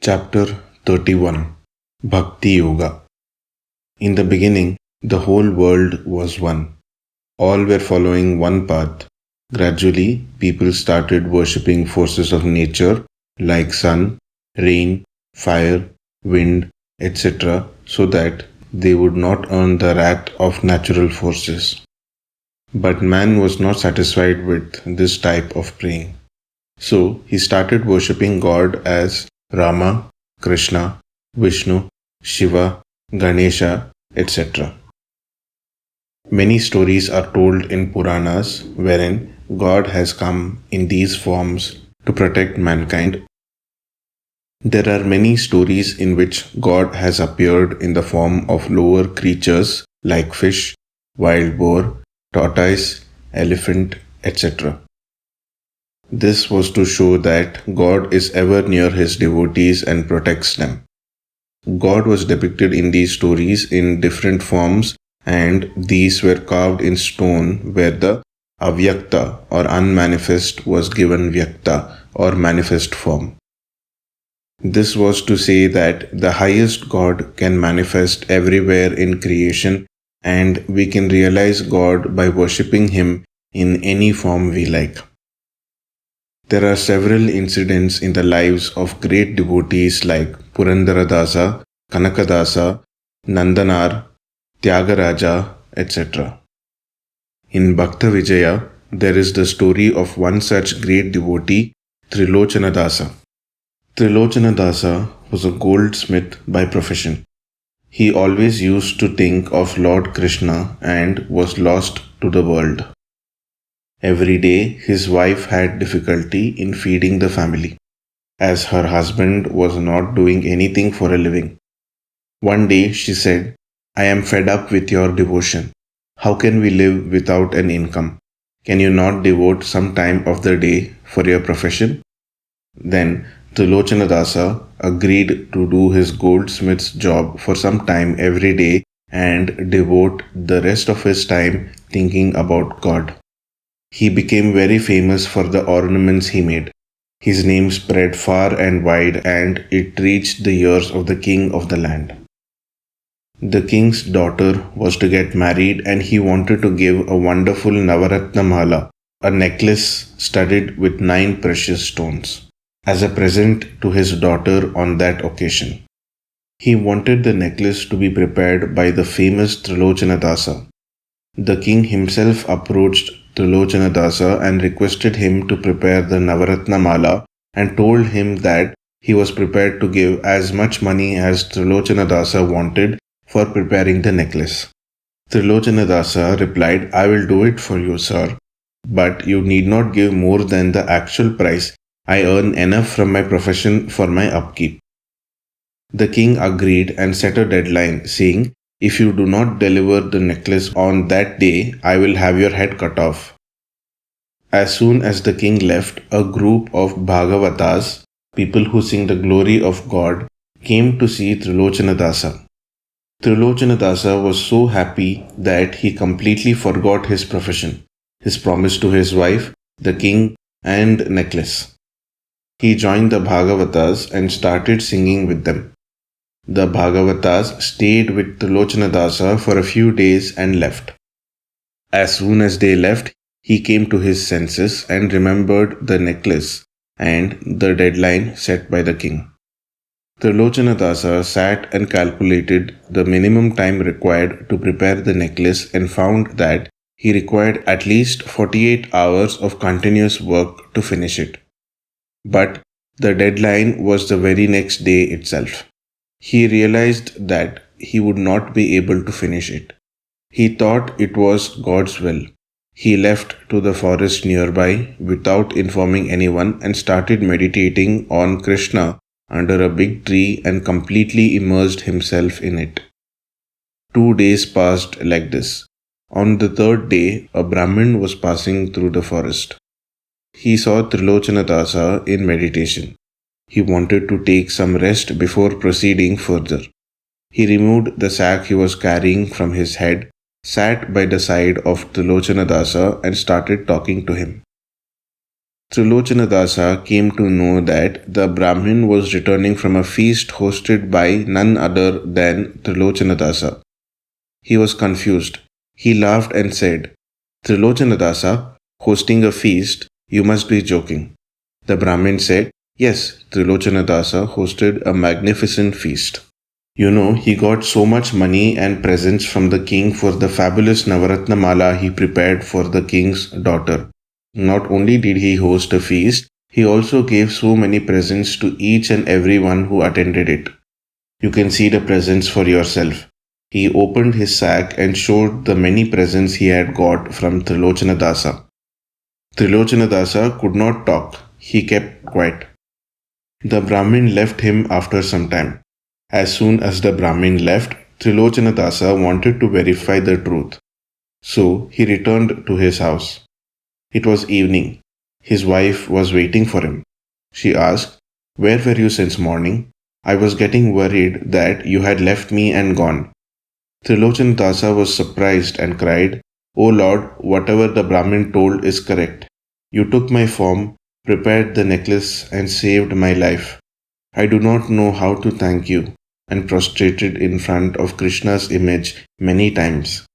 Chapter 31 Bhakti Yoga. In the beginning, the whole world was one. All were following one path. Gradually, people started worshipping forces of nature like sun, rain, fire, wind, etc., so that they would not earn the wrath of natural forces. But man was not satisfied with this type of praying. So he started worshipping God as Rama, Krishna, Vishnu, Shiva, Ganesha, etc. Many stories are told in Puranas wherein God has come in these forms to protect mankind. There are many stories in which God has appeared in the form of lower creatures like fish, wild boar, tortoise, elephant, etc. This was to show that God is ever near his devotees and protects them. God was depicted in these stories in different forms, and these were carved in stone where the avyakta or unmanifest was given vyakta or manifest form. This was to say that the highest God can manifest everywhere in creation, and we can realize God by worshipping him in any form we like. There are several incidents in the lives of great devotees like Purandaradasa, Kanakadasa, Nandanar, Tyagaraja, etc. In Bhakta Vijaya, there is the story of one such great devotee, Trilochanadasa. Trilochanadasa was a goldsmith by profession. He always used to think of Lord Krishna and was lost to the world. Every day, his wife had difficulty in feeding the family, as her husband was not doing anything for a living. One day she said, "I am fed up with your devotion. How can we live without an income? Can you not devote some time of the day for your profession?" Then Trilochanadasa agreed to do his goldsmith's job for some time every day and devote the rest of his time thinking about God. He became very famous for the ornaments he made. His name spread far and wide, and it reached the ears of the king of the land. The king's daughter was to get married, and he wanted to give a wonderful Navaratna Mala, a necklace studded with 9 precious stones, as a present to his daughter on that occasion. He wanted the necklace to be prepared by the famous Trilochanadasa. The king himself approached Trilochanadasa and requested him to prepare the Navaratna Mala and told him that he was prepared to give as much money as Trilochanadasa wanted for preparing the necklace. Trilochanadasa replied, "I will do it for you, sir, but you need not give more than the actual price. I earn enough from my profession for my upkeep." The king agreed and set a deadline, saying, "If you do not deliver the necklace on that day, I will have your head cut off." As soon as the king left, a group of Bhagavatas, people who sing the glory of God, came to see Trilochanadasa. Trilochanadasa was so happy that he completely forgot his profession, his promise to his wife, the king, and necklace. He joined the Bhagavatas and started singing with them. The Bhagavatas stayed with Trilochanadasa for a few days and left. As soon as they left, he came to his senses and remembered the necklace and the deadline set by the king. Trilochanadasa sat and calculated the minimum time required to prepare the necklace and found that he required at least 48 hours of continuous work to finish it. But the deadline was the very next day itself. He realized that he would not be able to finish it. He thought it was God's will. He left to the forest nearby without informing anyone and started meditating on Krishna under a big tree and completely immersed himself in it. 2 days passed like this. On the 3rd day, a Brahmin was passing through the forest. He saw Trilochanadasa in meditation. He wanted to take some rest before proceeding further. He removed the sack he was carrying from his head, sat by the side of Trilochanadasa and started talking to him. Trilochanadasa came to know that the Brahmin was returning from a feast hosted by none other than Trilochanadasa. He was confused. He laughed and said, Trilochanadasa, hosting a feast? You must be joking. The Brahmin said, Yes, Trilochanadasa hosted a magnificent feast. He got so much money and presents from the king for the fabulous Navaratna Mala he prepared for the king's daughter. Not only did he host a feast, he also gave so many presents to each and every one who attended it. You can see the presents for yourself. He opened his sack and showed the many presents he had got from Trilochanadasa. Trilochanadasa could not talk. He kept quiet. The Brahmin left him after some time. As soon as the Brahmin left, Trilochanadasa wanted to verify the truth. So he returned to his house. It was evening. His wife was waiting for him. She asked, Where were you since morning? I was getting worried that you had left me and gone. Trilochanadasa was surprised and cried, O Lord, whatever the Brahmin told is correct. You took my form, prepared the necklace, and saved my life. I do not know how to thank you, and prostrated in front of Krishna's image many times.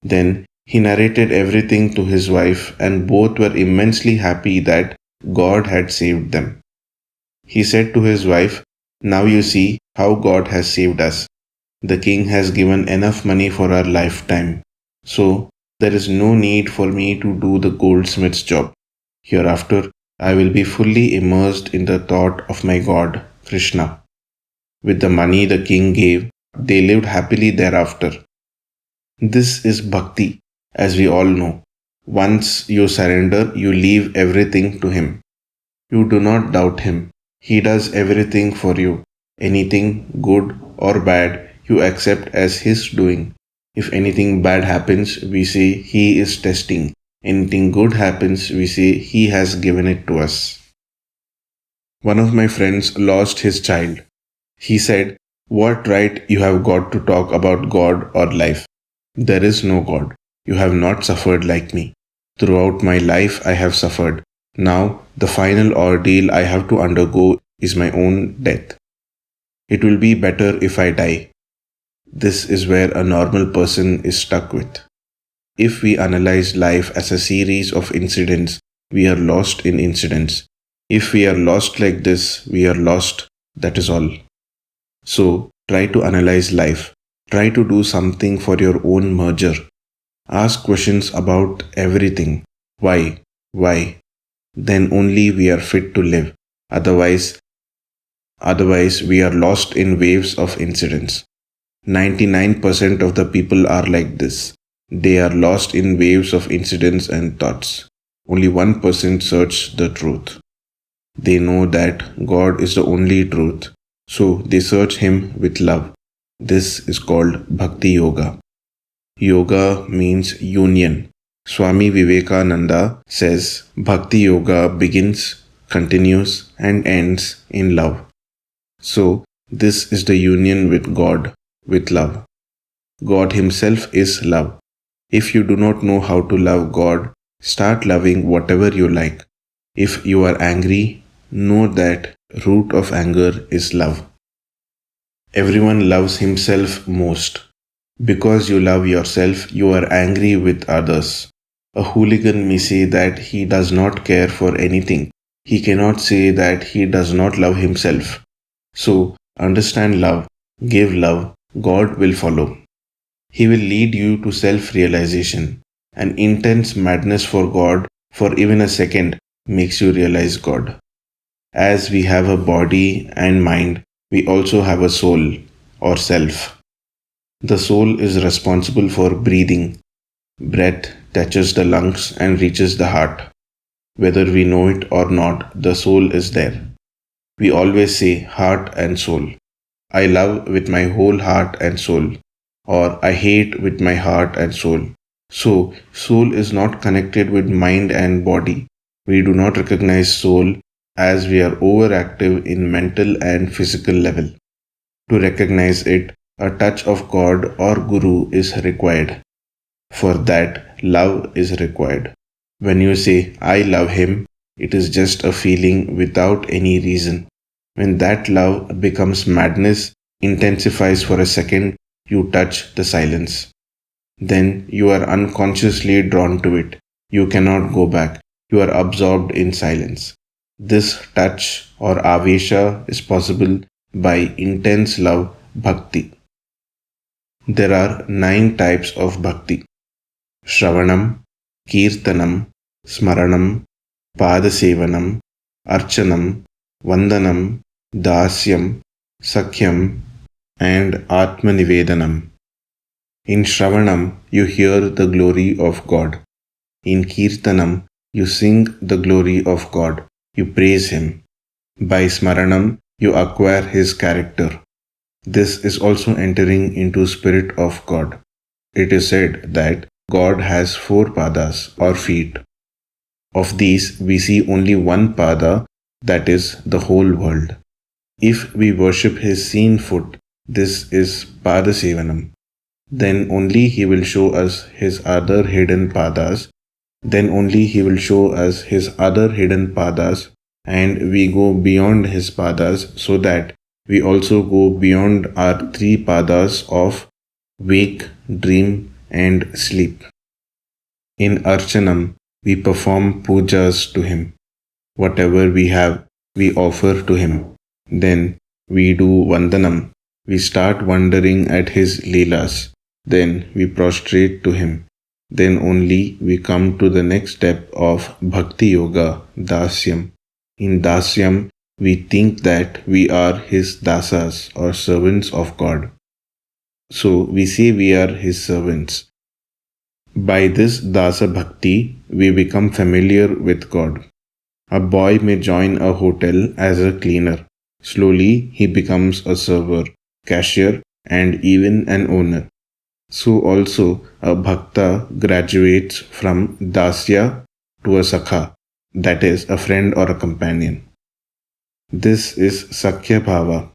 Then he narrated everything to his wife, and both were immensely happy that God had saved them. He said to his wife, Now you see how God has saved us. The king has given enough money for our lifetime, so there is no need for me to do the goldsmith's job. Hereafter, I will be fully immersed in the thought of my God, Krishna. With the money the king gave, they lived happily thereafter. This is bhakti, as we all know. Once you surrender, you leave everything to him. You do not doubt him. He does everything for you. Anything good or bad, you accept as his doing. If anything bad happens, we say he is testing. Anything good happens, we say he has given it to us. One of my friends lost his child. He said, What right you have got to talk about God or life? There is no God. You have not suffered like me. Throughout my life I have suffered. Now the final ordeal I have to undergo is my own death. It will be better if I die. This is where a normal person is stuck with. If we analyze life as a series of incidents, we are lost in incidents. If we are lost like this, we are lost, that is all. So, try to analyze life. Try to do something for your own merger. Ask questions about everything. Why? Why? Then only we are fit to live. Otherwise we are lost in waves of incidents. 99% of the people are like this. They are lost in waves of incidents and thoughts. Only 1% search the truth. They know that God is the only truth, so they search Him with love. This is called Bhakti Yoga. Yoga means union. Swami Vivekananda says Bhakti Yoga begins, continues, and ends in love. So, this is the union with God, with love. God Himself is love. If you do not know how to love God, start loving whatever you like. If you are angry, know that root of anger is love. Everyone loves himself most. Because you love yourself, you are angry with others. A hooligan may say that he does not care for anything. He cannot say that he does not love himself. So, understand love, give love, God will follow. He will lead you to self-realization. An intense madness for God for even a second makes you realize God. As we have a body and mind, we also have a soul or self. The soul is responsible for breathing. Breath touches the lungs and reaches the heart. Whether we know it or not, the soul is there. We always say heart and soul. I love with my whole heart and soul, or I hate with my heart and soul. So, soul is not connected with mind and body. We do not recognize soul as we are overactive in mental and physical level. To recognize it, a touch of God or Guru is required. For that, love is required. When you say, I love him, It is just a feeling without any reason. When that love becomes madness, intensifies for a second, you touch the silence. Then you are unconsciously drawn to it. You cannot go back. You are absorbed in silence. This touch or avesha is possible by intense love, bhakti. There are 9 types of bhakti: Shravanam, Kirtanam, Smaranam, Padasevanam, Archanam, Vandanam, Dasyam, Sakhyam, and Atmanivedanam. In Shravanam, you hear the glory of God. In Kirtanam, you sing the glory of God. You praise Him. By Smaranam, you acquire His character. This is also entering into spirit of God. It is said that God has 4 padas or feet. Of these, we see only one pada, that is the whole world. If we worship His seen foot, this is Padasevanam. Then only He will show us His other hidden padas. Then only He will show us His other hidden padas, and we go beyond His padas so that we also go beyond our 3 padas of wake, dream, and sleep. In Archanam, we perform pujas to Him. Whatever we have, we offer to Him. Then we do Vandanam. We start wondering at His Leelas. Then we prostrate to Him. Then only we come to the next step of Bhakti Yoga, Dasyam. In Dasyam, we think that we are His dasas or servants of God. So we say we are His servants. By this Dasa Bhakti, we become familiar with God. A boy may join a hotel as a cleaner. Slowly, he becomes a server, cashier, and even an owner. So also, a bhakta graduates from dasya to a sakha, that is, a friend or a companion. This is Sakhya Bhava.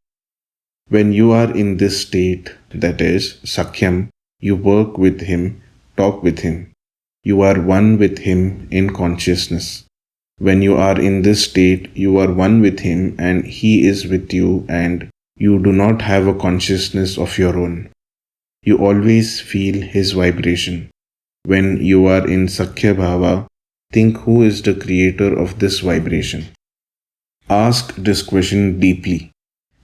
When you are in this state, that is, Sakhyam, you work with Him, talk with Him. You are one with Him in consciousness. When you are in this state, you are one with Him and He is with you, and you do not have a consciousness of your own. You always feel His vibration. When you are in Sakhya Bhava, think who is the creator of this vibration. Ask this question deeply.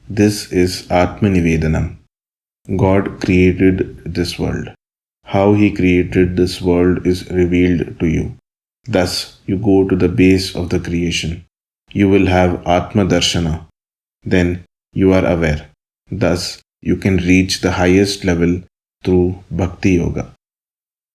This is Atmanivedanam. God created this world. How He created this world is revealed to you. Thus, you go to the base of the creation. You will have Atma Darshana. Then you are aware. Thus, you can reach the highest level through Bhakti Yoga.